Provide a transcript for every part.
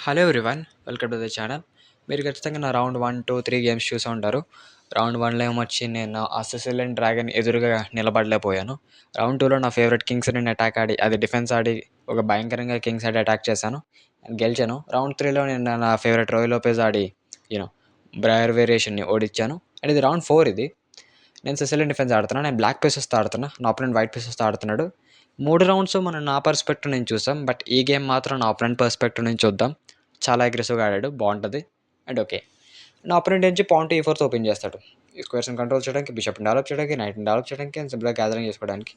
Hello everyone, welcome to the channel. మీరు ఖచ్చితంగా నా రౌండ్ 1, 2, 3 గేమ్స్ చూసే ఉంటారు. రౌండ్ 1లో ఏమొచ్చి నేను ఆ సిసిలియన్ డ్రాగన్ ఎదురుగా నిలబడలేకపోయాను. రౌండ్ 2లో నా ఫేవరెట్ కింగ్స్ నేను అటాక్ ఆడి అది డిఫెన్స్ ఆడి ఒక భయంకరంగా కింగ్స్ ఆడి అటాక్ చేశాను అండ్ గెలిచాను. రౌండ్ 3లో నేను నా favourite Roy Lopez Audi you know buyer వేరియేషన్ని ఓడించాను. And ఇది రౌండ్ 4. ఇది నేను సిసిలియన్ డిఫెన్స్ ఆడుతున్నాను. నేను బ్లాక్ పీసెస్తో ఆడుతున్నా, నా ఆపోనెంట్ వైట్ పీసెస్తో ఆడుతున్నాడు. 3 రౌండ్స్ మనం నా పర్స్పెక్టివ్ నుంచి చూసాం, బట్ ఈ గేమ్ మాత్రం నా ఆపోనెంట్ పర్స్పెక్టివ్ నుంచి చూద్దాం. చాలా అగ్రెసివ్గా ఆడాడు, బాగుంటుంది. అండ్ ఓకే, నా ఆపోనెంట్ నుంచి పాయింట్ E4తో ఓపెన్ చేస్తాడు. ఈ స్క్వేర్స్ని కంట్రోల్ చేయడానికి, బిషప్ని డెవలప్ చేయడానికి, నైట్ని డెవలప్ చేయడానికి అండ్ సింపుల్గా గ్యాదరింగ్ చేసుకోవడానికి.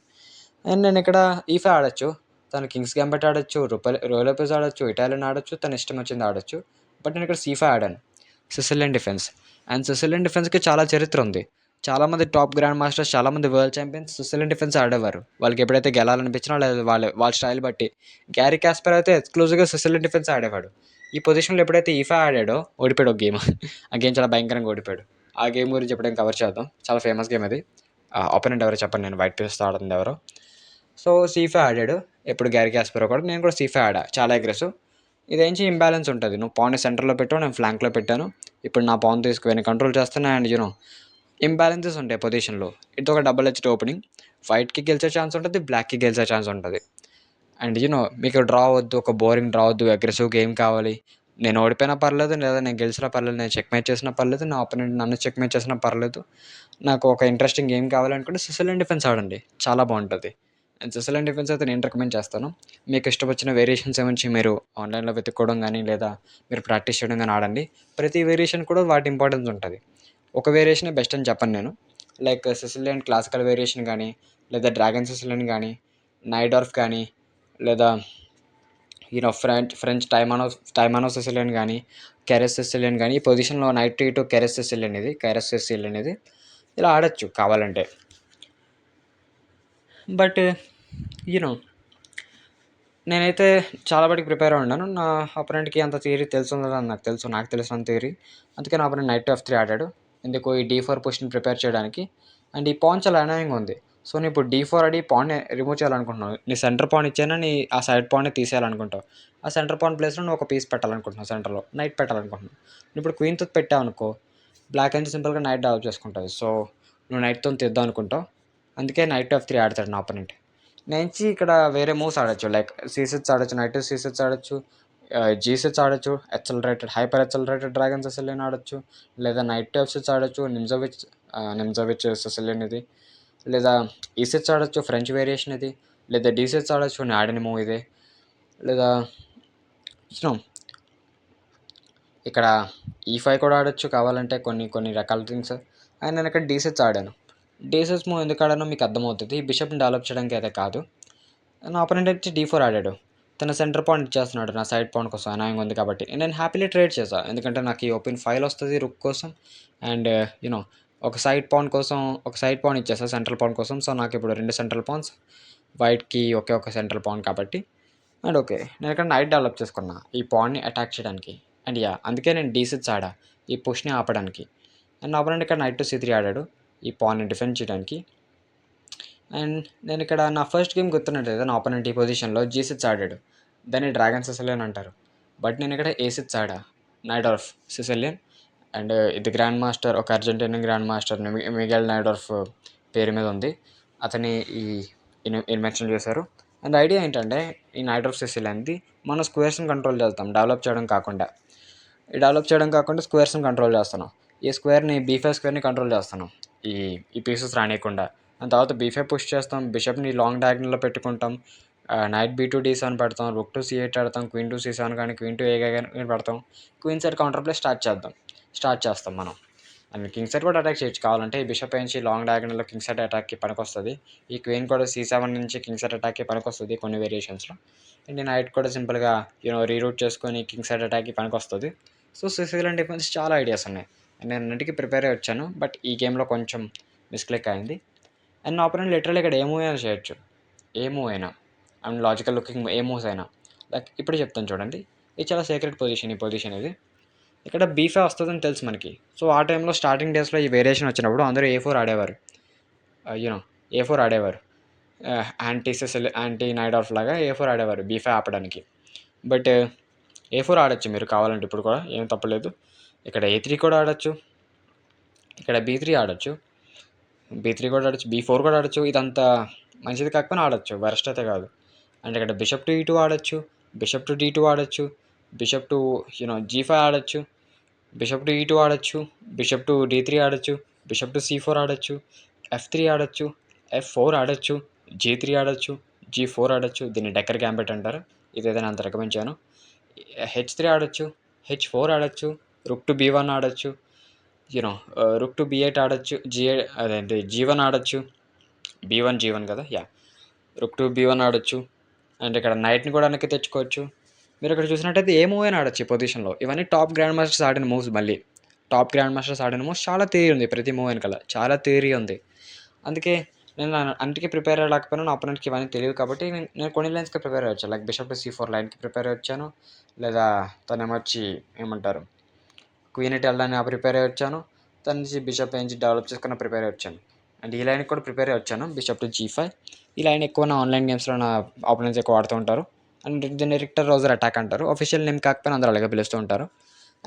అండ్ నేను ఇక్కడ E5 ఆడొచ్చు, తను కింగ్స్ గంబెట్ ఆడొచ్చు, రోలోపెజ్ ఆడొచ్చు, ఇటాలియన్ ఆడొచ్చు, తన ఇష్టం వచ్చింది ఆడొచ్చు. బట్ నేను ఇక్కడ C5 ఆడాను, సిసిలియన్ డిఫెన్స్. అండ్ సిసిలియన్ డిఫెన్స్కి చాలా చరిత్ర ఉంది. చాలామంది టాప్ గ్రాండ్ మాస్టర్స్, చాలామంది వరల్డ్ ఛాంపియన్స్ సిసిలియన్ డిఫెన్స్ ఆడేవారు. వాళ్ళకి ఎప్పుడైతే గెలాలనిపించినా లేదా వాళ్ళ స్టైల్ బట్టి. గ్యారీ కాస్పర్ అయితే ఎక్స్క్లూజివ్గా సిసిలియన్ డిఫెన్స్ ఆడేవాడు. ఈ పొజిషన్లో ఎప్పుడైతే E5 ఆడాడో ఓడిపోయాడు ఒక గేమ్. ఆ గేమ్ చాలా భయంకరంగా ఓడిపోయాడు. ఆ గేమ్ గురించి ఎప్పుడైనా కవర్ చేద్దాం, చాలా ఫేమస్ గేమ్ అది. ఆపోనెంట్ ఎవరో చెప్పండి, నేను వైట్ పీసెస్తో ఆడుతుంది ఎవరో. సో C5 ఆడాడు, ఎప్పుడు గ్యారీ కాస్పర్ కూడా. నేను కూడా C5 ఆడా, చాలా అగ్రెసివ్. ఇదేంచి ఇంబ్యాలెన్స్ ఉంటుంది. నువ్వు పాన్ని సెంటర్లో పెట్టావు, నేను ఫ్లాంక్లో పెట్టాను. ఇప్పుడు నా పాన్ తీసుకుని కంట్రోల్ చేస్తున్నా అండ్ ఇంబ్యాలెన్సెస్ ఉంటాయి పొజిషన్లో. ఇది ఒక డబుల్ హెచ్డ్ ఓపెనింగ్. వైట్కి గెలిచే ఛాన్స్ ఉంటుంది, బ్లాక్కి గెలిచే ఛాన్స్ ఉంటుంది. అండ్ మీకు డ్రా వద్దు, ఒక బోరింగ్ డ్రా వద్దు, అగ్రెసివ్ గేమ్ కావాలి. నేను ఓడిపోయినా పర్లేదు, లేదా నేను గెలిచినా పర్లేదు, నేను చెక్మేట్ చేసినా పర్లేదు, నా ఆపోనెంట్ నన్ను చెక్మేట్ చేసినా పర్లేదు. నాకు ఒక ఇంట్రెస్టింగ్ గేమ్ కావాలనుకుంటే సిసిలియన్ డిఫెన్స్ ఆడండి, చాలా బాగుంటుంది. అండ్ సిసిలియన్ డిఫెన్స్ అయితే నేను రికమెండ్ చేస్తాను. మీకు ఇష్టం వచ్చిన వేరియేషన్స్ ఏమంచి మీరు ఆన్లైన్లో వెతుక్కోవడం కానీ, లేదా మీరు ప్రాక్టీస్ చేయడం కానీ ఆడండి. ప్రతి వేరియేషన్ కూడా వాటి ఇంపార్టెన్స్ ఉంటుంది. ఒక వేరియేషనే బెస్ట్ అని చెప్పను నేను. లైక్ సిసిలియన్ క్లాసికల్ వేరియేషన్ కానీ, లేదా డ్రాగన్ సిసిలియన్ కానీ, నైడార్ఫ్ కానీ, లేదా ఫ్రెంచ్ టైమానో సిసిలియన్ కానీ, కెరెస్ సిసిలియన్ కానీ. ఈ పొజిషన్లో నైట్ టు కెరెస్ సిసిలియన్ ఇది, కైరస్ సిసిలియన్ ఇది. ఇలా ఆడచ్చు కావాలంటే. బట్ నేనైతే చాలా వాటికి ప్రిపేర్ అయి ఉన్నాను. నా ఆపోనెంట్కి అంత థియరీ తెలుసుందని నాకు తెలిసిన థియరీ. అందుకే నా ఆపోనెంట్ నైట్ F3 ఆడాడు. ఎందుకు, ఈ D4 పొజిషన్ ప్రిపేర్ చేయడానికి. అండ్ ఈ పాన్ చాలా అనాయింగ్ ఉంది. సో నేను ఇప్పుడు D4 ఆడి పాన్ రిమూవ్ చేయాలనుకుంటున్నాను. నీ సెంటర్ పాన్ ఇచ్చానా, నీ ఆ సైడ్ పాన్ని తీసేయాలనుకుంటావు. ఆ సెంటర్ పాన్ ప్లేస్లో నువ్వు ఒక పీస్ పెట్టాలనుకుంటున్నావు, సెంటర్లో నైట్ పెట్టాలనుకుంటున్నావు. ఇప్పుడు క్వీన్తో పెట్టావు అనుకో, బ్లాక్ అనేది సింపుల్గా నైట్ డెవలప్ చేసుకుంటుంది. సో నువ్వు నైట్తో తీద్దాం అనుకుంటావు. అందుకే నైట్ F3 ఆడతాడు నా ఆపోనెంట్. నుంచి ఇక్కడ వేరే మూవ్స్ ఆడొచ్చు, లైక్ C6 ఆడొచ్చు, నైట్ C6 ఆడొచ్చు, G6 ఆడొచ్చు, హైపర్ ఎక్సలరేటెడ్ డ్రాగన్ సిసిలియన్ ఆడొచ్చు, లేదా నైట్ F6 ఆడొచ్చు, నిమ్జోవిచ్ సిసిలియన్ ఇది, లేదా E6 ఆడొచ్చు, ఫ్రెంచ్ వేరియేషన్ ఇది, లేదా D6 ఆడొచ్చు, నేను ఆడిన మూవ్ ఇదే, లేదా ఇక్కడ E5 కూడా ఆడొచ్చు కావాలంటే, కొన్ని రకాల థింగ్స్. అండ్ నేను ఇక్కడ D6 ఆడాను. D6 మూవ్ ఎందుకు ఆడానో మీకు అర్థమవుతుంది. బిషప్ని డెవలప్ చేయడానికి అయితే కాదు. నా ఆపోనెంట్ వచ్చి D4 ఆడాడు. తన సెంటర్ పాయింట్ ఇచ్చేస్తున్నాడు నా సైడ్ పాయింట్ కోసం, అనాయింగ్ ఉంది కాబట్టి. నేను హ్యాపీలీ ట్రేడ్ చేశాను, ఎందుకంటే నాకు ఈ ఓపెన్ 5 వస్తుంది రుక్ కోసం. అండ్ ఒక సైడ్ పాయింట్ ఇచ్చేసా సెంట్రల్ పాయింట్ కోసం. సో నాకు ఇప్పుడు 2 సెంట్రల్ పాయింట్స్, వైట్కి ఒక సెంట్రల్ పాయింట్ కాబట్టి. అండ్ ఓకే, నేను ఇక్కడ నైట్ డెవలప్ చేసుకున్నా ఈ పాయింట్ని అటాక్ చేయడానికి. అండ్ అందుకే నేను D6 ఆడా, ఈ పుష్ని ఆపడానికి. అండ్ నా ఆపోనెంట్ ఇక్కడ నైట్ C3 ఆడాడు, ఈ పాయింట్ని డిఫెండ్ చేయడానికి. అండ్ నేను ఇక్కడ నా ఫస్ట్ గేమ్ గుర్తున్నట్లేదు, నా ఆపోనెంట్ ఈ పొజిషన్లో G6 ఆడాడు, దాన్ని డ్రాగన్ సిసిలియన్ అంటారు. బట్ నేను ఇక్కడ A6 ఆడా, నైడార్ఫ్ సిసిలియన్. అండ్ ఇది గ్రాండ్ మాస్టర్, ఒక అర్జెంటీనియన్ గ్రాండ్ మాస్టర్ మిగెల్ నైడార్ఫ్ పేరు మీద ఉంది. అతని ఈ ఇన్వెన్షన్ చేశారు. అండ్ ఐడియా ఏంటంటే, ఈ నైడార్ఫ్ సిసిలియన్ది మనం స్క్వేర్స్ని కంట్రోల్ చేస్తాం, డెవలప్ చేయడం కాకుండా స్క్వేర్స్ని కంట్రోల్ చేస్తున్నాం. ఈ స్క్వేర్ని B5 స్క్వేర్ని కంట్రోల్ చేస్తున్నాం, ఈ పీసెస్ రానియకుండా. దాని తర్వాత B5 పుష్ చేస్తాం, బిషప్ని లాంగ్ డయాగ్నల్లో పెట్టుకుంటాం, నైట్ B2 D7 పెడతాం, రూక్ టు C8 ఆడతాం, క్వీన్ టు C7 కానీ, క్వీన్ టు A కానీ పెడతాం, queen side counter play start చేస్తాం మనం. అండ్ కింగ్ సైడ్ కూడా అటాక్ చేయొచ్చు కావాలంటే. ఈ బిషప్ నుంచి లాంగ్ డయాగ్నల్లో కింగ్ సైడ్ అటాక్కి పనికొస్తుంది. ఈ క్వీన్ కూడా C7 నుంచి కింగ్ సైడ్ అటాక్కి పనికొస్తుంది కొన్ని వేరియేషన్స్లో. అండ్ నైట్ కూడా సింపుల్గా రీరూట్ చేసుకొని కింగ్ సైడ్ అటాక్కి పనికొస్తుంది. సో సిసిలియన్ డిఫెన్స్ చాలా ఐడియాస్ ఉన్నాయి. నేను అన్నిటికీ ప్రిపేర్ అయ్యి వచ్చాను, బట్ ఈ గేమ్లో కొంచెం మిస్క్లిక్ అయింది. అండ్ నా ఆపోనెంట్ లిటరల్లీ ఇక్కడ ఏ మూవ్ అయినా చేయొచ్చు, ఏ మూవ్ అయినా, and logical looking A moves అయినా. లైక్ ఇప్పుడు చెప్తాను చూడండి, ఇది చాలా సీక్రెట్ పొజిషన్. ఈ పొజిషన్ ఇది ఇక్కడ B5 వస్తుందని తెలుసు మనకి. సో ఆ టైంలో స్టార్టింగ్ డేస్లో ఈ వేరియేషన్ వచ్చినప్పుడు అందరూ A4 ఆడేవారు. A4 ఆడేవారు, యాంటీ నైడార్ఫ్ లాగా A4 ఆడేవారు B5 ఆపడానికి. బట్ A4 ఆడొచ్చు మీరు కావాలంటే ఇప్పుడు కూడా ఏం తప్పలేదు. ఇక్కడ A3 కూడా ఆడొచ్చు. ఇక్కడ B3 ఆడొచ్చు. B3 కూడా ఆడొచ్చు. B4 కూడా ఆడొచ్చు. ఇదంతా మంచిది కాకపోయినా ఆడొచ్చు. వరస్ట్ అయితే కాదు. అండ్ ఇక్కడ బిషప్ టు E2 ఆడొచ్చు. బిషప్ టు D2 ఆడొచ్చు. బిషప్ టు G5 ఆడొచ్చు. బిషప్ టు E2 ఆడొచ్చు. బిషప్ టు D3 ఆడొచ్చు. బిషప్ టు C4 ఆడొచ్చు. F3 ఆడొచ్చు. F4 ఆడొచ్చు. G3 ఆడొచ్చు. G4 ఆడొచ్చు. దీన్ని డెక్కర్ గ్యాంబెట్ అంటారు. ఇదైతే నేను అంత రికమెండ్ చేయను. H3 ఆడొచ్చు. H4 ఆడొచ్చు. రుక్ టు B1 ఆడొచ్చు. రుక్ టు B8 ఆడొచ్చు. అదేంటి G1 ఆడొచ్చు. B1 G1 కదా రుక్ టు B1 ఆడొచ్చు. అండ్ ఇక్కడ నైట్ని కూడా వెనక్కి తెచ్చుకోవచ్చు. మీరు ఇక్కడ చూసినట్టయితే ఏ మూవ్ అయినా ఆడొచ్చు ఈ పొజిషన్లో. ఇవన్నీ టాప్ గ్రాండ్ మాస్టర్స్ ఆడిన మూవ్స్. మళ్ళీ టాప్ గ్రాండ్ మాస్టర్స్ ఆడిన మూవ్స్ చాలా థియరీ ఉంది ప్రతి మూవ్ వెనకాల. చాలా థియరీ ఉంది. అందుకే నేను అన్నిటికీ ప్రిపేర్ అవ్వలేకపోయినా నా అపోనెంట్కి ఇవన్నీ తెలియదు కాబట్టి నేను కొన్ని లైన్స్కి ప్రిపేర్ అయ్యొచ్చు. లైక్ బిషప్ టు C4 లైన్కి ప్రిపేర్ అయ్యొచ్చాను. లేదా తను ఏమొచ్చి ఏమంటారు క్వీన్ ఎట్ వెళ్ళడానికి ప్రిపేర్ అయ్యి వచ్చాను. తన నుంచి బిషప్ నుంచి డెవలప్ చేసుకున్న ప్రిపేర్ అయ్యి వచ్చాను. అండ్ ఈ లైన్కి కూడా ప్రిపేర్ అయ్యి వచ్చాను. Bishop to G5. ఈ లైన్ ఎక్కువ నా ఆన్లైన్ గేమ్స్లో నా ఆపోనెంట్స్ ఎక్కువ ఆడుతూ ఉంటారు. అండ్ దీన్ని రిక్టర్ రోజర్ అటాక్ అంటారు. అఫీషియల్ నేమ్ కాకపోయినా అందరూ అలాగే పిలుస్తూ ఉంటారు.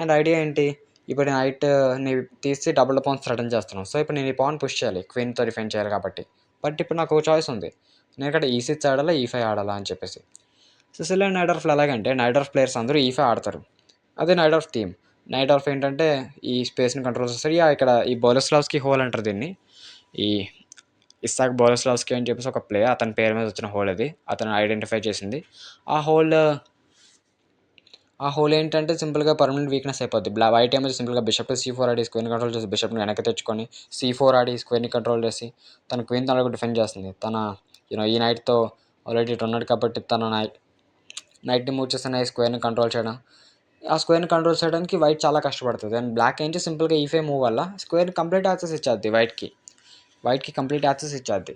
అండ్ ఐడియా ఏంటి, ఇప్పుడు నైట్ని తీసి డబుల్ పౌన్స్ థ్రెటన్ చేస్తున్నాను. సో ఇప్పుడు నేను ఈ పౌన్ పుష్ చేయాలి, క్వీన్తో డిఫెండ్ చేయాలి కాబట్టి. బట్ ఇప్పుడు నాకు ఒక చాయిస్ ఉంది. నేను ఇక్కడ E6 ఆడాలా E5 ఆడాలా అని చెప్పేసి. సిసిలియన్ నైట్ ఆర్ఫ్లో ఎలాగంటే నైట్ ఆర్ఫ్ ప్లేయర్స్ అందరూ E5 ఆడతారు. అదే night RF theme. Night RF ఏంటంటే ఈ స్పేస్ని కంట్రోల్ చేస్తారు. ఇక్కడ ఈ బోలస్లావ్స్కి హోల్ అంటారు దీన్ని. ఈ ఇస్సాక్ బోలస్లావ్స్కి అని చెప్పేసి ఒక ప్లేయర్, అతని పేరు మీద వచ్చిన హోల్ అది. అతను ఐడెంటిఫై చేసింది. ఆ హోల్ ఏంటంటే సింపుల్గా పర్మనెంట్ వీక్నెస్ అయిపోద్ది. వైట్ ఏమో సింపుల్గా బిషప్ టు C4 ఆడి స్క్వేర్ని కంట్రోల్ చేసి బిషప్ని వెనక్కి తెచ్చుకొని C4 ఆడి స్క్వేర్ని కంట్రోల్ చేసి తన క్వీన్ తనకు డిఫెండ్ చేస్తుంది. తన ఈ నైట్తో ఆల్రెడీ ఇటు ఉన్నాడు కాబట్టి తన నైట్ని మూవ్ చేసిన ఈ స్క్వేర్ని కంట్రోల్ చేయడం. ఆ స్క్వేర్ని కంట్రోల్ చేయడానికి వైట్ చాలా కష్టపడుతుంది. అండ్ బ్లాక్ ఏంటి సింపుల్గా E5 మూవ్ వల్ల స్క్వేర్ని కంప్లీట్ యాక్సెస్ ఇచ్చేద్ది వైట్కి కంప్లీట్ యాక్సెస్ ఇచ్చేద్ది.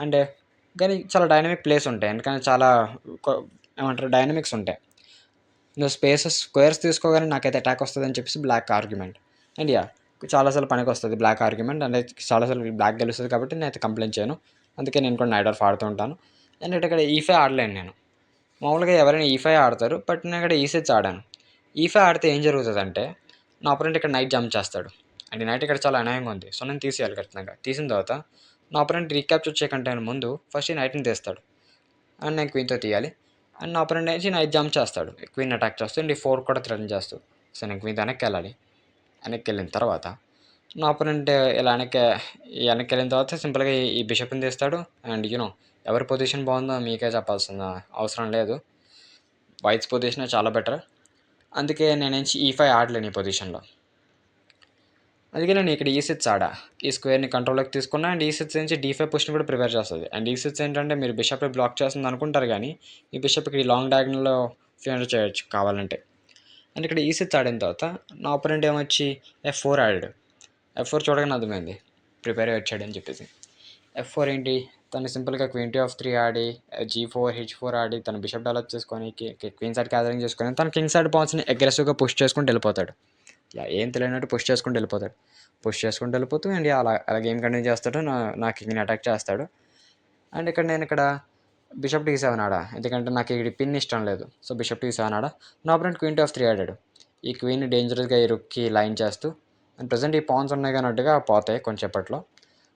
అండ్ కానీ చాలా డైనమిక్ ప్లేస్ ఉంటాయి. ఎందుకంటే చాలా ఏమంటారు డైనమిక్స్ ఉంటాయి. నువ్వు స్క్వేర్స్ తీసుకోగానే నాకైతే అటాక్ వస్తుంది అని చెప్పేసి బ్లాక్ ఆర్గ్యుమెంట్. అండ్ చాలాసార్లు పనికి వస్తుంది బ్లాక్ ఆర్గ్యుమెంట్. అండ్ చాలాసార్లు బ్లాక్ గెలుస్తుంది కాబట్టి నేను అయితే కంప్లైంట్ చేయను. అందుకే నేను కూడా నైట్ ఆర్ఫ్ ఆడుతూ ఉంటాను. అండ్ ఇక్కడ E5 ఆడలేను నేను. మామూలుగా ఎవరైనా E5 ఆడతారు. బట్ నేను ఇక్కడ E6 ఆడాను. E5 ఆడితే ఏం జరుగుతుందంటే నా అపోనెంట్ ఇక్కడ నైట్ జంప్ చేస్తాడు. అండ్ నైట్ ఇక్కడ చాలా అనాయంగా ఉంది. సో నేను తీసేయాలి ఖచ్చితంగా. తీసిన తర్వాత నా అపోనెంట్ రీక్యాప్చర్ చేయకంటే ముందు ఫస్ట్ ఈ నైట్ని తీస్తాడు. అండ్ నేను క్వీన్తో తీయాలి. అండ్ నా అపోనెంట్ నుంచి నైట్ జంప్ చేస్తాడు. క్వీన్ అటాక్ చేస్తూ అండ్ ఈ 4 కూడా థ్రెటన్ చేస్తూ. సో నేను క్వీన్ వెనక్కి వెళ్ళాలి. వెనక్కి వెళ్ళిన తర్వాత నా అపోనెంట్ ఇలా వెనక్కి వెళ్ళిన తర్వాత సింపుల్గా ఈ బిషప్ని తీస్తాడు. అండ్ ఎవరి పొజిషన్ బాగుందో మీకే చెప్పాల్సిన అవసరం లేదు. వైట్స్ పొజిషన్ చాలా బెటర్. అందుకే నేను E5 ఆడలేను ఈ పొజిషన్లో. అందుకే నేను ఇక్కడ E6 ఆడా. ఈ స్క్వేర్ని కంట్రోల్లోకి తీసుకున్నా. అండ్ E6 నుంచి D5 పుష్ని కూడా ప్రిపేర్ చేస్తుంది. అండ్ E6 ఏంటంటే మీరు బిషప్ని బ్లాక్ చేస్తుంది అనుకుంటారు కానీ ఈ బిషప్ ఇక్కడ లాంగ్ డయాగ్నల్లో ఫినిష్ చేయొచ్చు కావాలంటే. అండ్ ఇక్కడ E6 ఆడిన తర్వాత నా ఆపోనెంట్ ఏమొచ్చి F4 ఆడాడు. F4 చూడగానే అర్థమైంది ప్రిపేర్ వచ్చాడు అని చెప్పేసి. F4 ఏంటి, తను సింపుల్గా queen of 3 Audi G4 H4 ఆడి తన బిషప్ డెవలప్ చేసుకొని క్వీన్ సైడ్ గ్యాదరింగ్ చేసుకొని తన కింగ్ సైడ్ పాయింట్స్ని అగ్రెసివ్గా పుష్ చేసుకుంటూ వెళ్ళిపోతాడు. ఏం తెలియనట్టు పుష్ చేసుకుంటూ వెళ్ళిపోతూ అండ్ అలా గేమ్ కంటిన్యూ చేస్తాడు. నా కింగ్ని అటాక్ చేస్తాడు. అండ్ ఇక్కడ బిషప్ D7 ఆడా, ఎందుకంటే నాకు ఇక్కడ పిన్ ఇష్టం లేదు. సో బిషప్ D7 ఆడా. నా అపోనెంట్ క్వీన్ ఆఫ్ 3 ఆడాడు. ఈ క్వీన్ డేంజరస్గా ఈ రుక్కి లైన్ చేస్తూ అండ్ ప్రజెంట్ ఈ పాన్స్ ఉన్నాయి కానట్టుగా పోతాయి కొంచెంసేపట్లో.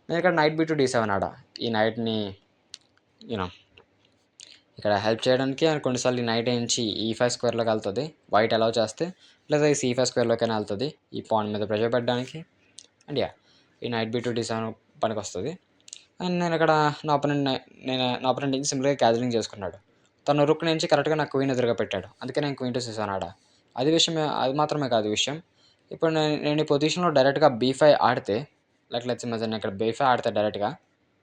నేను ఇక్కడ నైట్ B2 D7 ఆడా. ఈ నైట్ని ఇక్కడ హెల్ప్ చేయడానికి. అండ్ కొన్నిసార్లు ఈ నైట్ నుంచి E5 స్క్వేర్లోకి వెళ్తుంది వైట్ అలౌ చేస్తే, లేదా ఈ C5 స్క్వేర్లోకైనా వెళ్తుంది ఈ పాయింట్ మీద ప్రెషర్ పెట్టడానికి. అండ్ ఈ నైట్ B2 D7 పనికి వస్తుంది. అండ్ నేను ఇక్కడ నా అపోనెంట్ నుంచి సింపుల్గా క్యాజలింగ్ చేసుకున్నాడు. తను రుక్ నుంచి కరెక్ట్గా నాకు క్వీన్ ఎదురుగా పెట్టాడు. అందుకే నేను క్వీన్ టు C7 ఆడా. అది మాత్రమే కాదు విషయం. ఇప్పుడు నేను ఈ పొజిషన్లో డైరెక్ట్గా B5 ఆడితే లెట్స్ ఇమాజిన్ ఇక్కడ B5 ఆడితే డైరెక్ట్గా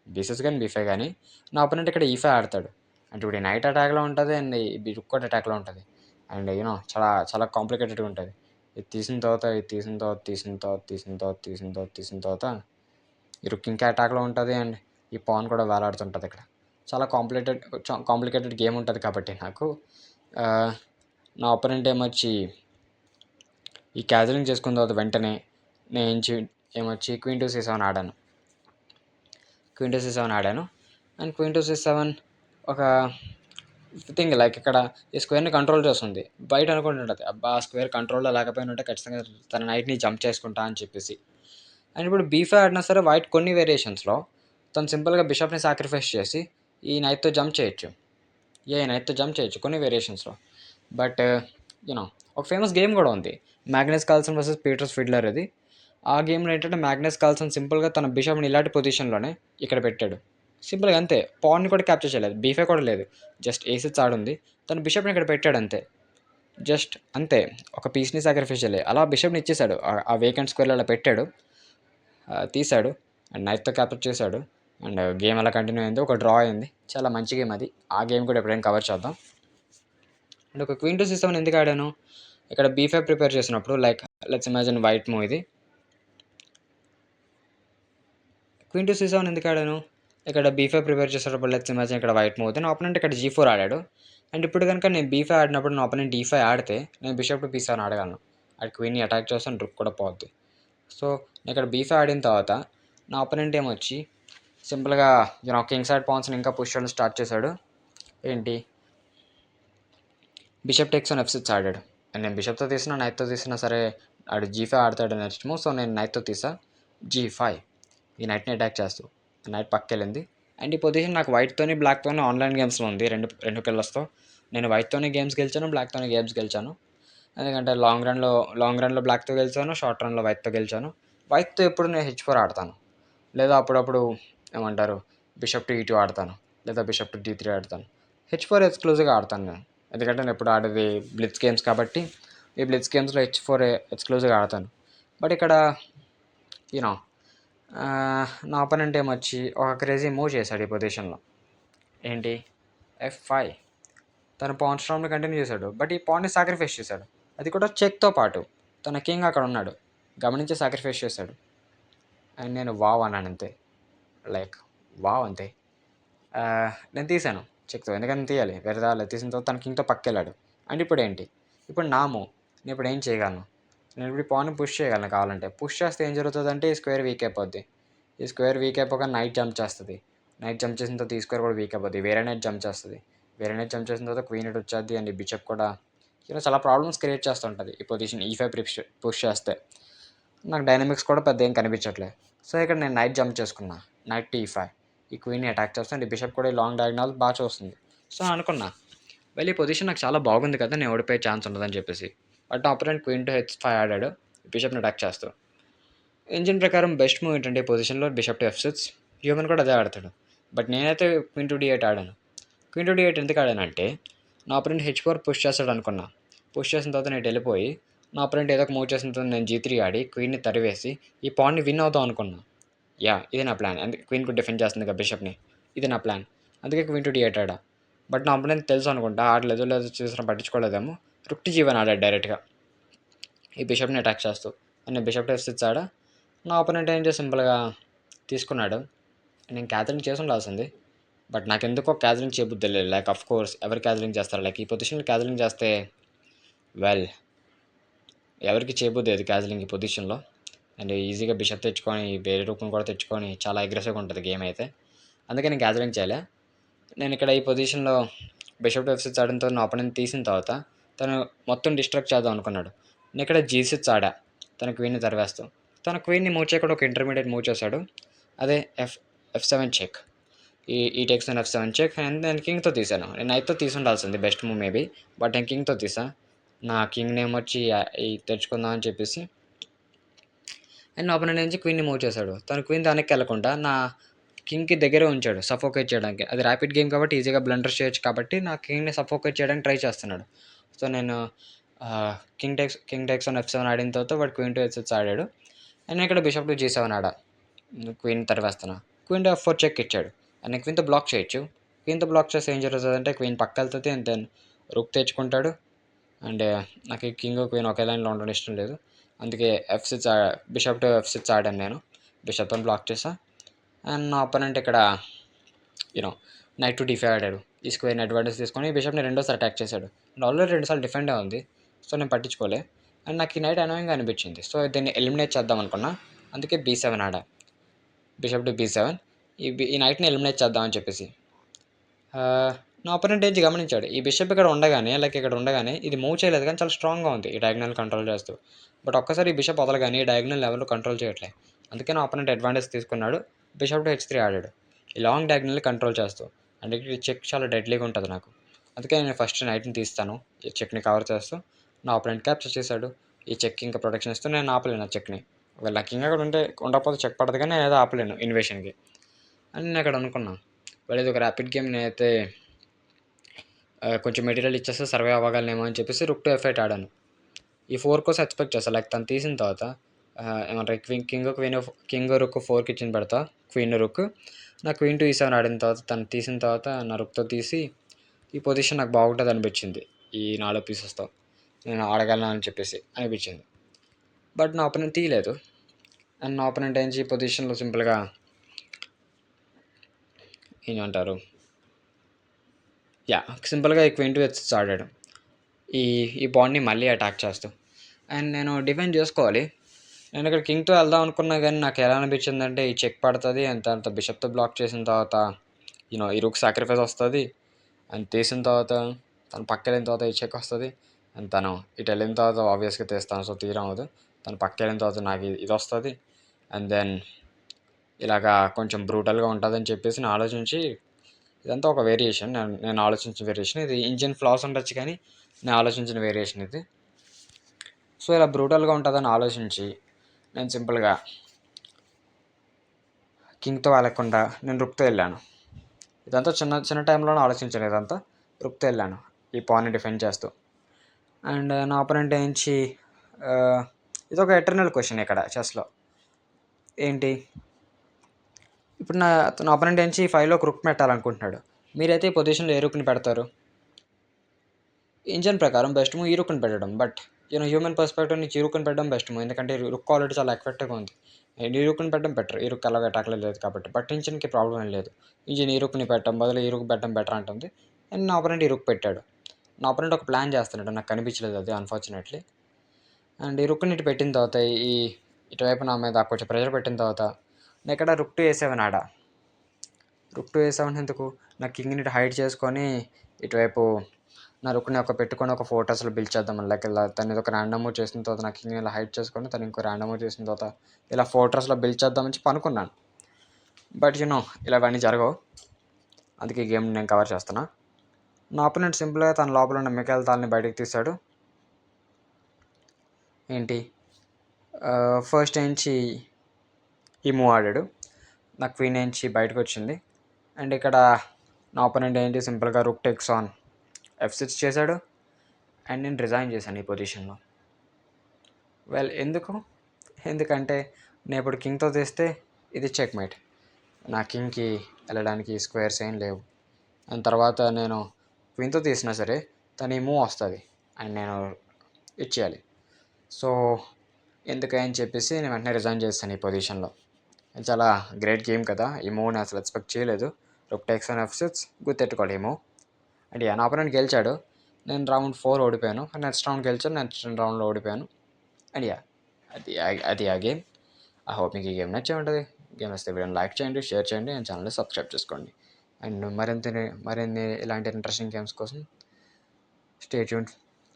B6 కానీ B5 కానీ నా అపోనెంట్ ఇక్కడ E5 ఆడతాడు. అంటే ఇప్పుడు ఈ నైట్ అటాక్లో ఉంటుంది అండ్ ఈ రుక్ కూడా అటాక్లో ఉంటుంది. అండ్ చాలా చాలా కాంప్లికేటెడ్గా ఉంటుంది. ఇది తీసిన తర్వాత ఈ రుక్ ఇంకా అటాక్లో ఉంటుంది. అండ్ ఈ పాన్ కూడా వేలాడుతుంటుంది. ఇక్కడ చాలా కాంప్లికేటెడ్ గేమ్ ఉంటుంది కాబట్టి నాకు నా అపోనెంట్ ఏమొచ్చి ఈ క్యాజలింగ్ చేసుకున్న తర్వాత వెంటనే నేను ఏమొచ్చి క్వీన్ టు C7 ఆడాను. అండ్ క్వీన్ టు C7 ఒక థింగ్ లైక్ ఇక్కడ ఈ స్క్వేర్ని కంట్రోల్ చేస్తుంది. బయట అనుకుంటుంటుంది అబ్బా స్క్వేర్ కంట్రోల్లో లేకపోయినా ఉంటే ఖచ్చితంగా తన నైట్ని జంప్ చేసుకుంటా అని చెప్పేసి. అండ్ ఇప్పుడు బీ5 ఆడినా సరే వైట్ కొన్ని వేరియేషన్స్లో తను సింపుల్గా బిషప్ని సాక్రిఫైస్ చేసి ఈ నైట్తో జంప్ చేయొచ్చు. నైట్తో జంప్ చేయొచ్చు కొన్ని వేరియేషన్స్లో. బట్ యూనో ఒక ఫేమస్ గేమ్ కూడా ఉంది, Magnus Carlsen versus Peter's fiddler. అది ఆ గేమ్లో ఏంటంటే మ్యాగ్నస్ కార్ల్సన్ సింపుల్గా తన బిషప్ని ఇలాంటి పొజిషన్లోనే ఇక్కడ పెట్టాడు. సింపుల్గా అంతే, పాన్ని కూడా క్యాప్చర్ చేయలేదు, బీ5 కూడా లేదు, జస్ట్ ఏ6 ఆడుంది, తన బిషప్ని ఇక్కడ పెట్టాడు అంతే. జస్ట్ అంతే, ఒక పీస్ని సాక్రిఫైస్ చేయలేదు, అలా బిషప్ని ఇచ్చేసాడు, ఆ వేకెంట్ స్క్వేర్లో అలా పెట్టాడు, తీశాడు అండ్ నైట్తో క్యాప్చర్ చేశాడు. అండ్ గేమ్ అలా కంటిన్యూ అయింది, ఒక డ్రా అయింది. చాలా మంచి గేమ్ అది, ఆ గేమ్ కూడా ఎప్పుడైనా కవర్ చేద్దాం. అండ్ ఒక క్వీన్ టు C7 ఎందుకు ఆడాను, ఇక్కడ బీ5 ప్రిపేర్ చేసినప్పుడు like let's imagine white move, ఇది క్వీన్ టు C7 ఎందుకు ఆడాను, ఇక్కడ బీ5 ప్రిపేర్ చేసేటప్పుడు లెట్స్ ఇమాజిన్ ఇక్కడ వైట్ మూవ్, నా ఆపోనెంట్ ఇక్కడ G4 ఆడాడు. అండ్ ఇప్పుడు కనుక నేను బీ5 ఆడినప్పుడు నా ఆపోనెంట్ D5 ఆడితే నేను బిషప్ టు B7 ఆడగలను, అది క్వీన్ని అటాక్ చేస్తాను, రుక్ కూడా పోద్ది. సో నేను ఇక్కడ బీ5 ఆడిన తర్వాత నా ఆపోనెంట్ ఏమొచ్చి సింపుల్గా కింగ్ సైడ్ పాన్స్ని ఇంకా పుష్ చేయడం స్టార్ట్ చేశాడు. ఏంటి, బిషప్ టేక్స్ ఆన్ F6 ఆడాడు. అండ్ నేను బిషప్తో తీసినా నైట్తో తీసినా సరే ఆడు G5 ఆడతాడు నెక్స్ట్ మూవ్. సో నేను నైట్తో తీసా G5, ఈ నైట్ని అటాక్ చేస్తూ నైట్ పక్కెళ్ళింది. అండ్ ఈ పొజిషన్ నాకు వైట్తోని బ్లాక్తోని ఆన్లైన్ గేమ్స్లో ఉంది, రెండు కలర్స్తో. నేను వైట్తోనే గేమ్స్ గెలిచాను, బ్లాక్తోనే గేమ్స్ గెలిచాను. ఎందుకంటే లాంగ్ రన్లో బ్లాక్తో గెలిచాను, షార్ట్ రన్లో వైట్తో గెలిచాను. వైట్తో ఎప్పుడు నేను H4 ఆడతాను, లేదా అప్పుడప్పుడు ఏమంటారు బిషప్ టు E2 ఆడతాను, లేదా బిషప్ టు D3 ఆడతాను. H4 ఎక్స్క్లూజివ్గా ఆడతాను నేను, ఎందుకంటే నేను ఎప్పుడు ఆడేది బ్లిట్స్ గేమ్స్ కాబట్టి ఈ బ్లిట్స్ గేమ్స్లో H4 ఎక్స్క్లూజివ్గా ఆడతాను. బట్ ఇక్కడ యూనో నా ఆపోనెంట్ ఏమొచ్చి ఒక క్రేజీ మూవ్ చేశాడు ఈ పొజిషన్లో. ఏంటి, F5, తన పాన్ స్ట్రామ్ని కంటిన్యూ చేశాడు, బట్ ఈ పాన్ని సాక్రిఫైస్ చేశాడు, అది కూడా చెక్తో పాటు. తన కింగ్ అక్కడ ఉన్నాడు, గమనించి సాక్రిఫైస్ చేశాడు. అండ్ నేను వావ్ అన్నాను అంతే, లైక్ వావ్ అంతే. నేను తీశాను చెక్తో, ఎందుకంటే తీయాలి, వేరే దాని తీసిన తర్వాత తన కింగ్తో పక్కెళ్ళాడు. అండ్ ఇప్పుడు ఏంటి, ఇప్పుడు నా మూవ్, నేను ఇప్పుడు ఏం చేయగలను, నేను ఇప్పుడు పాన్ని పుష్ చేయగలను కావాలంటే. పుష్ చేస్తే ఏం జరుగుతుందంటే ఈ స్క్వేర్ వీక్ అయిపోద్ది, ఈ స్క్వేర్ వీక్ అయిపోగా నైట్ జంప్ చేస్తుంది, నైట్ జంప్ చేసిన తర్వాత ఈ స్క్వేర్ కూడా వీక్ అయిపోద్ది, వేరే నైట్ జంప్ చేస్తుంది, వేరే నైట్ జంప్ చేసిన తర్వాత క్వీన్ ఇటు వచ్చేది. అండ్ ఈ బిషప్ కూడా చాలా ప్రాబ్లమ్స్ క్రియేట్ చేస్తుంటుంది ఈ పొజిషన్ E5 పుష్ చేస్తే. నాకు డైనమిక్స్ కూడా పెద్ద ఏం కనిపించట్లేదు. సో ఇక్కడ నేను నైట్ జంప్ చేసుకున్నా, నైట్ టు E5, ఈ క్వీన్ని అటాక్ చేస్తాను, ఈ బిషప్ కూడా ఈ లాంగ్ డయాగ్నల్ బాగా చూస్తుంది. సో అనుకున్నా వెళ్ళి ఈ పొజిషన్ నాకు చాలా బాగుంది కదా, నేను ఓడిపోయే ఛాన్స్ ఉండదని చెప్పేసి. But opponent queen to H5 ఆడాడు, బిషప్ని అటాక్ చేస్తూ. ఇంజిన్ ప్రకారం బెస్ట్ మూవ్ ఏంటంటే ఈ పొజిషన్లో బిషప్ టు F6, హ్యూమన్ కూడా అదే ఆడతాడు. బట్ నేనైతే క్వీన్ టు D8 ఆడాను. క్వీన్ టు D8 ఎందుకు ఆడానంటే నా ఆపోనెంట్ H4 పుష్ చేస్తాడు అనుకున్నా, పుష్ చేసిన తర్వాత నేను వెళ్ళిపోయి నా ఆపోనెంట్ ఏదో ఒక మూవ్ చేసిన తర్వాత నేను G3 ఆడి క్వీన్ని తరివేసి ఈ పాన్ని విన్ అవుతాం అనుకున్నా. ఇది నా ప్లాన్, అందుకే క్వీన్ కూడా డిఫెండ్ చేస్తుంది కదా బిషప్ని, ఇది నా ప్లాన్, అందుకే క్వీన్ టు D8 ఆడా. బట్ నా ఆపోనెంట్ తెలుసు అనుకుంటా, ఆడలేదు లేదు చూసిన పట్టించుకోలేదేమో, రుక్ టు G1 ఆడాడు డైరెక్ట్గా ఈ బిషప్ని అటాక్ చేస్తూ. నేను బిషప్ టు F6 ఆడా, నా ఆపోనెంట్ ఏం చేసి సింపుల్గా తీసుకున్నాడు. నేను క్యాథలింగ్ చేసి ఉండాల్సింది, బట్ నాకు ఎందుకో క్యాథలింగ్ చేయబుద్ది లేదు. లైక్ అఫ్ కోర్స్ ఎవరు క్యాథలింగ్ చేస్తారు, లైక్ ఈ పొజిషన్లో క్యాథలింగ్ చేస్తే వెల్ ఎవరికి చేయబుద్ది లేదు క్యాథలింగ్ ఈ పొజిషన్లో. అండ్ ఈజీగా బిషప్ తెచ్చుకొని వేరే రూపం కూడా తెచ్చుకొని చాలా అగ్రెసివ్గా ఉంటుంది గేమ్ అయితే, అందుకే నేను క్యాథలింగ్ చేయలే. నేను ఇక్కడ ఈ పొజిషన్లో బిషప్ టు F6 ఆడిన నా ఆపోనెంట్ తీసిన తర్వాత తను మొత్తం డిస్ట్రాక్ట్ చేద్దాం అనుకున్నాడు. నేను ఇక్కడ G6 ఆడా, తన క్వీన్ని తరివేస్తూ. తన క్వీన్ని మూవ్ చేయకుండా ఒక ఇంటర్మీడియట్ మూవ్ చేశాడు, అదే F7 చెక్. ఈ takes on F7 check. And నేను కింగ్తో తీశాను, నేను నైట్తో తీసి ఉండాల్సింది బెస్ట్ మూవ్ మేబీ, బట్ నేను కింగ్తో తీసా. నా కింగ్ నేమ్ వచ్చి తెచ్చుకుందాం అని చెప్పేసి. అండ్ నా ఆపోనెంట్ నుంచి క్వీన్ని మూవ్ చేశాడు, తన క్వీన్ దానికి వెళ్ళకుండా నా కింగ్కి దగ్గరే ఉంచాడు సఫోకేట్ చేయడానికి. అది ర్యాపిడ్ గేమ్ కాబట్టి ఈజీగా బ్లండర్ చేయొచ్చు కాబట్టి నా కింగ్ని సఫోకేట్ చేయడానికి ట్రై చేస్తున్నాడు. సో నేను కింగ్ టేక్స్ ఆన్ F7 ఆడిన తర్వాత వాడు క్వీన్ టు H6 ఆడాడు. అండ్ ఇక్కడ బిషప్ టు G7 ఆడా, క్వీన్ తరివేస్తున్నా, క్వీన్ టు F4 చెక్ ఇచ్చాడు. అండ్ క్వీన్తో బ్లాక్ చేయొచ్చు, క్వీన్తో బ్లాక్ చేస్తే ఏం జరుగుతుంది అంటే క్వీన్ పక్క వెళ్తుంది అండ్ దెన్ రుక్ తెచ్చుకుంటాడు. అండ్ నాకు కింగ్ క్వీన్ ఒకే లైన్లో ఉండడం ఇష్టం లేదు, అందుకే బిషప్ టు F6 ఆడాను నేను, బిషప్తో బ్లాక్ చేసా. అండ్ నా అపోనెంట్ ఇక్కడ నైట్ టు D5 ఆడాడు, ఈ స్క్వేర్ని అడ్వాంటేజ్ తీసుకొని బిషప్ని రెండోసారి అటాక్ చేశాడు. అండ్ ఆల్రెడీ 2 సార్లు డిఫెండే ఉంది, సో నేను పట్టించుకోలే. అండ్ నాకు ఈ నైట్ అనోయింగ్గా అనిపించింది, సో దీన్ని ఎలిమినేట్ చేద్దాం అనుకున్నా, అందుకే B7 ఆడా, బిషప్ టు B7, ఈ నైట్ని ఎలిమినేట్ చేద్దామని చెప్పేసి. నా అపోనెంట్ ఏంచి గమనించాడు. ఈ బిషప్ ఇక్కడ ఉండగానే ఇక్కడ ఉండగానే ఇది మూవ్ చేయలేదు కానీ చాలా స్ట్రాంగ్‌గా ఉంది. ఈ డయాగ్నల్ కంట్రోల్ చేస్తూ. బట్ ఒక్కసారి ఈ బిషప్ వదలగానే ఈ డయాగ్నల్ ఎవరు కంట్రోల్ చేయట్లే. అందుకే నా అపోనెంట్ అడ్వాంటేజ్ తీసుకున్నాడు. బిషప్ టు హెచ్3 ఆడాడు. ఈ లాంగ్ డయాగ్నల్‌ని కంట్రోల్ చేస్తూ. అంటే ఈ చెక్ చాలా డెడ్లీగా ఉంటుంది నాకు. అందుకే నేను ఫస్ట్ నైట్‌ని తీస్తాను. ఈ చెక్‌ని కవర్ చేస్తూ నా అపోనెంట్ క్యాప్చర్ చేశాడు. ఈ చెక్ ఇంకా ప్రొటెక్షన్ ఇస్తూ నేను ఆపలేను ఆ చెక్‌ని. ఒకవేళ కింగ్ అక్కడ ఉండకపోతే చెక్ పడదు కానీ నేను ఏదో ఆపలేను ఇన్వేషన్‌కి అని నేను అక్కడ అనుకున్నాను. well ఇది ఒక ర్యాపిడ్ గేమ్ నేనైతే కొంచెం మెటీరియల్ ఇచ్చేస్తే సర్వే అవ్వగలనేమో అని చెప్పేసి రుక్ టు ఎఫ్8 ఆడాను. ఈ 4 కోసం ఎక్స్పెక్ట్ చేస్తాను. లైక్ తను తీసిన తర్వాత ఏమంటారు కింగ్ రుక్ 4కి ఇచ్చిన పెడతా క్వీన్ రుక్ నా క్వీన్ టు ఈ7 ఆడిన తర్వాత తను తీసిన తర్వాత నా రుక్తో తీసి ఈ పొజిషన్ నాకు బాగుంటుంది అనిపించింది. ఈ 4 పీసెస్తో నేను ఆడగలను అని చెప్పేసి అనిపించింది. బట్ నా ఒపనెంట్ తీయలేదు. అండ్ నా ఒపనెంట్ ఏంచి ఈ పొజిషన్లో సింపుల్గా ఏమంటారు సింపుల్గా ఈ క్వీన్ టు హెచ్6 ఆడాడు. ఈ పాయింట్ని మళ్ళీ అటాక్ చేస్తూ అండ్ నేను డిఫెండ్ చేసుకోవాలి. నేను ఇక్కడ కింగ్తో వెళ్దాం అనుకున్నా కానీ నాకు ఎలా అనిపించిందంటే ఈ చెక్ పడుతుంది అండ్ తర్వాత బిషప్తో బ్లాక్ చేసిన తర్వాత ఈ రుక్ సాక్రిఫైస్ వస్తుంది అండ్ తీసిన తర్వాత తను పక్క వెళ్ళిన తర్వాత ఈ చెక్ వస్తుంది అండ్ తను ఇటు వెళ్ళిన తర్వాత ఆబ్వియస్గా తీస్తాను. సో తీయడం అవ్వదు. తను పక్క వెళ్ళిన తర్వాత నాకు ఇది వస్తుంది అండ్ దెన్ ఇలాగా కొంచెం బ్రూటల్గా ఉంటుందని చెప్పేసి నేను ఆలోచించి ఇదంతా ఒక వేరియేషన్. నేను ఆలోచించిన వేరియేషన్. ఇది ఇంజిన్ ఫ్లాస్ ఉండొచ్చు కానీ నేను ఆలోచించిన వేరియేషన్ ఇది. సో ఇలా బ్రూటల్గా ఉంటుందని ఆలోచించి నేను సింపుల్గా కింగ్తో వెళ్ళకుండా నేను రుక్తో వెళ్ళాను. ఇదంతా చిన్న టైంలోనే ఆలోచించాను. ఇదంతా రుక్తో వెళ్ళాను ఈ పాన్ని డిఫెండ్ చేస్తూ. అండ్ నా ఆపోనెంట్ ఏంచి ఇది ఒక ఎటర్నల్ క్వశ్చన్ ఇక్కడ చెస్లో ఏంటి ఇప్పుడు నా ఆపోనెంట్ ఏంచి 5లో రుక్ పెట్టాలనుకుంటున్నాడు. మీరైతే ఈ పొజిషన్లో ఏ రుక్ని పెడతారు? ఇంజన్ ప్రకారం బెస్ట్ మూవ్ ఈ రుక్ని పెట్టడం. బట్ హ్యూమన్ పర్స్పెక్టివ్ నుంచి ఈ రుక్ని పెట్టడం బెస్ట్ మూవ్. ఎందుకంటే రుక్ ఆల్రెడీ చాలా ఎఫెక్టివ్గా ఉంది. ఈ రుక్ని పెట్టడం బెటర్. ఈ రుక్ అలాగే అటాక్లో లేదు కాబట్టి. బట్ ఇంజన్కి ప్రాబ్లం ఏం లేదు. ఇంజన్ ఈ రుక్ని పెట్టడం బదులు ఈ రుక్ పెట్టడం బెటర్ అంటుంది. అండ్ నా ఆపోనెంట్ ఈ రుక్ పెట్టాడు. నా ఆపోనెంట్ ఒక ప్లాన్ చేస్తున్నాడు. నాకు కనిపించలేదు అది అన్ఫార్చునేట్లీ. అండ్ ఈ రుక్ని ఇటు పెట్టిన తర్వాత ఇటువైపు నా మీద కొంచెం ప్రెషర్ పెట్టిన తర్వాత నేను ఇక్కడ రుక్ టు ఏ7 ఆడా. రుక్ టు ఏ7 ఎందుకు నా కింగ్ని ఇటు హైడ్ చేసుకొని ఇటువైపు నా రుక్ని పెట్టుకొని ఒక ఫోర్ట్రెస్లో బిల్డ్ చేద్దాం. లైక్ ఇలా తను ఒక ర్యాండమ్ మూవ్ చేసిన తర్వాత నా కింగ్ని ఇలా హైడ్ చేసుకొని తను ఇంకో ర్యాండమ్ మూవ్ చేసిన తర్వాత ఇలా ఫోర్ట్రెస్లో బిల్డ్ చేద్దామని చెప్పి అనుకున్నాను. బట్ ఇలా అవన్నీ జరగవు. అందుకే ఈ గేమ్ నేను కవర్ చేస్తున్నా. నా ఆపోనెంట్ సింపుల్గా తన లోపల ఉన్న మిఖాయిల్ తాల్ని బయటకు తీశాడు. ఏంటి ఫస్ట్ ఏంచి ఈ మూవ్ ఆడాడు. నా క్వీన్ ఏంచి బయటకు వచ్చింది. అండ్ ఇక్కడ నా ఆపోనెంట్ ఏంటి సింపుల్గా రుక్ టేక్స్ ఆన్ F6 చేశాడు. అండ్ నేను రిజైన్ చేశాను ఈ పొజిషన్లో. ఎందుకంటే నేను ఇప్పుడు కింగ్తో తీస్తే ఇది చెక్ మేట్. నా కింగ్కి వెళ్ళడానికి స్క్వేర్స్ ఏం లేవు. అండ్ తర్వాత నేను క్వీన్తో తీసినా సరే తను ఈ మూవ్ వస్తుంది అండ్ నేను ఇచ్చేయాలి. సో ఎందుకని చెప్పేసి నేను వెంటనే రిజైన్ చేస్తాను ఈ పొజిషన్లో. చాలా గ్రేట్ గేమ్ కదా. ఈ మూవ్ నేను అసలు ఎక్స్పెక్ట్ చేయలేదు. రుక్ టేక్స్ ఆన్ F6 గుర్తెట్టుకోవాలి ఈ మూవ్. అండ్ నా ఆపోనెంట్ గెలిచాడు. నేను రౌండ్ 4 ఓడిపోయాను. నెక్స్ట్ రౌండ్ గెలిచాను. నెక్స్ట్ రౌండ్లో ఓడిపోయాను. అండ్ అది ఆ గేమ్. ఐ హోప్ మీకు ఈ గేమ్ నచ్చే ఉంటుంది. గేమ్ వస్తే వీడియోని లైక్ చేయండి, షేర్ చేయండి అండ్ ఛానల్ని సబ్స్క్రైబ్ చేసుకోండి. అండ్ మరిన్ని ఇలాంటి ఇంట్రెస్టింగ్ గేమ్స్ కోసం స్టే ట్యూన్డ్.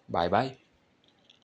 బాయ్.